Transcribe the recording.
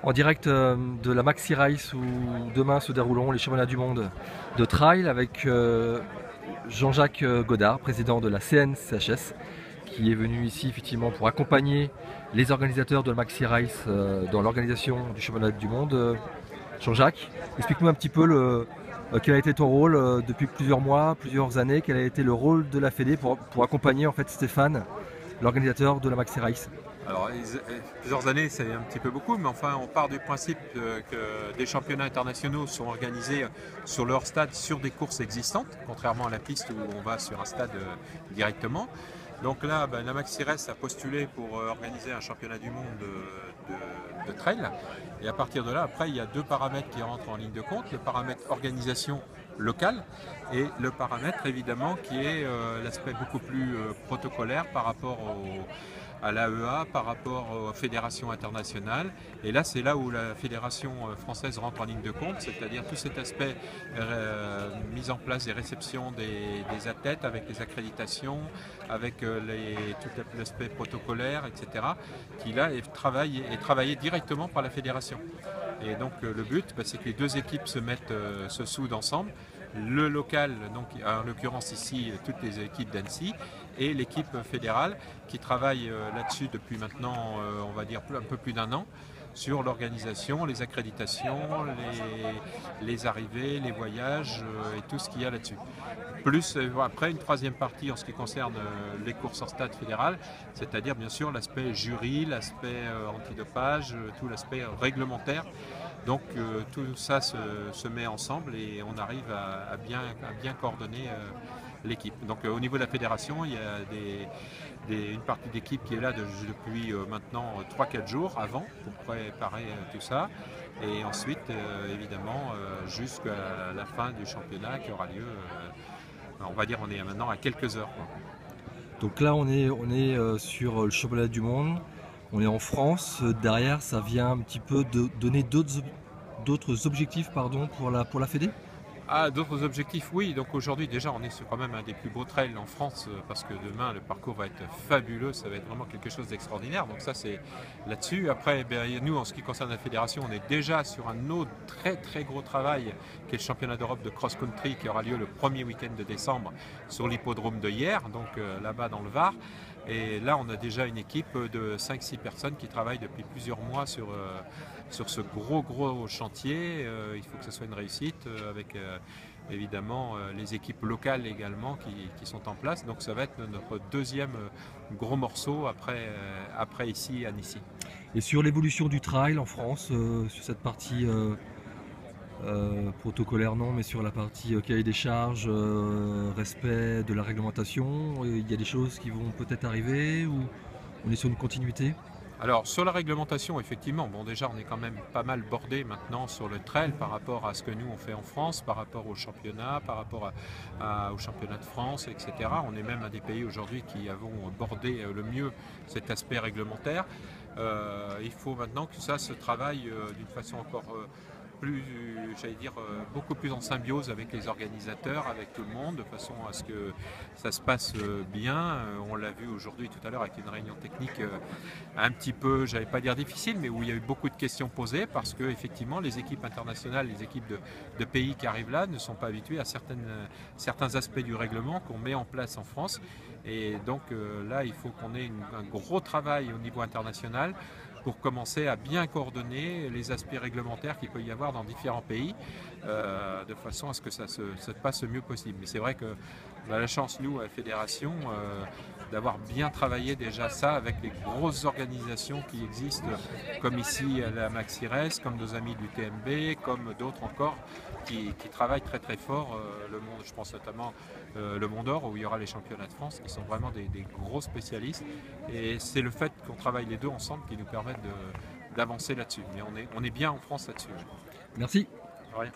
En direct de la Maxi Race où demain se dérouleront les championnats du monde de trail avec Jean-Jacques Godard, président de la CNCHS, qui est venu ici effectivement pour accompagner les organisateurs de la Maxi Race dans l'organisation du championnat du monde. Jean-Jacques, explique-nous un petit peu quel a été ton rôle depuis plusieurs mois, plusieurs années, quel a été le rôle de la Fédé pour accompagner en fait Stéphane, l'organisateur de la Maxi Race. Alors, plusieurs années, c'est un petit peu beaucoup, mais enfin, on part du principe que des championnats internationaux sont organisés sur leur stade, sur des courses existantes, contrairement à la piste où on va sur un stade directement. Donc là, la Maxi Race a postulé pour organiser un championnat du monde de trail. Et à partir de là, après, il y a deux paramètres qui rentrent en ligne de compte. Le paramètre organisation locale et le paramètre, évidemment, qui est l'aspect beaucoup plus protocolaire par rapport à l'AEA, par rapport aux fédérations internationales. Et là, c'est là où la fédération française rentre en ligne de compte, c'est-à-dire tout cet aspect mise en place des réceptions des athlètes avec les accréditations, avec tout l'aspect protocolaire, etc., qui là est travaillé directement par la fédération. Et donc le but, c'est que les deux équipes se soudent ensemble. Le local, donc en l'occurrence ici toutes les équipes d'Annecy, et l'équipe fédérale qui travaille là-dessus depuis maintenant, on va dire un peu plus d'un an, sur l'organisation, les accréditations, les arrivées, les voyages et tout ce qu'il y a là-dessus. Plus après une troisième partie en ce qui concerne les courses en stade fédéral, c'est-à-dire bien sûr l'aspect jury, l'aspect antidopage, tout l'aspect réglementaire. Donc tout ça se met ensemble et on arrive à bien coordonner l'équipe. Donc au niveau de la fédération, il y a une partie d'équipe qui est là depuis maintenant 3-4 jours avant pour préparer tout ça. Et ensuite, évidemment, jusqu'à la fin du championnat qui aura lieu, on va dire on est maintenant à quelques heures, quoi. Donc là on est sur le championnat du monde, on est en France, derrière ça vient un petit peu de donner d'autres objectifs pour la Fédé. Ah, d'autres objectifs, oui. Donc aujourd'hui, déjà, on est sur quand même un des plus beaux trails en France parce que demain, le parcours va être fabuleux. Ça va être vraiment quelque chose d'extraordinaire. Donc ça, c'est là-dessus. Après, nous, en ce qui concerne la fédération, on est déjà sur un autre très, très gros travail qui est le championnat d'Europe de cross-country qui aura lieu le premier week-end de décembre sur l'hippodrome de Hyères, donc là-bas dans le Var. Et là, on a déjà une équipe de 5-6 personnes qui travaillent depuis plusieurs mois sur ce gros chantier. Il faut que ce soit une réussite avec évidemment les équipes locales également qui sont en place. Donc ça va être notre deuxième gros morceau après ici à Annecy. Et sur l'évolution du trail en France, sur cette partie protocolaire non, mais sur la partie cahier des charges, respect de la réglementation, il y a des choses qui vont peut-être arriver ou on est sur une continuité? Alors sur la réglementation, effectivement, bon déjà on est quand même pas mal bordé maintenant sur le trail par rapport à ce que nous on fait en France, par rapport au championnat, par rapport au championnat de France, etc. On est même un des pays aujourd'hui qui avons bordé le mieux cet aspect réglementaire. Il faut maintenant que ça se travaille d'une façon encore plus, j'allais dire, beaucoup plus en symbiose avec les organisateurs, avec tout le monde, de façon à ce que ça se passe bien. On l'a vu aujourd'hui tout à l'heure avec une réunion technique un petit peu, j'allais pas dire difficile, mais où il y a eu beaucoup de questions posées parce que effectivement les équipes internationales, les équipes de pays qui arrivent là ne sont pas habituées à certains aspects du règlement qu'on met en place en France. Et donc là, il faut qu'on ait un gros travail au niveau international pour commencer à bien coordonner les aspects réglementaires qu'il peut y avoir dans différents pays, de façon à ce que ça se passe le mieux possible. Mais c'est vrai qu'on a la chance, nous, à la Fédération, d'avoir bien travaillé déjà ça avec les grosses organisations qui existent, comme ici à la Maxi Race, comme nos amis du TMB, comme d'autres encore, qui travaillent très très fort. Le monde, je pense notamment le Mont d'Or, où il y aura les championnats de France, qui sont vraiment des gros spécialistes. Et c'est le fait qu'on travaille les deux ensemble qui nous permettent d'avancer là-dessus. Mais on est bien en France là-dessus. Merci. Rien.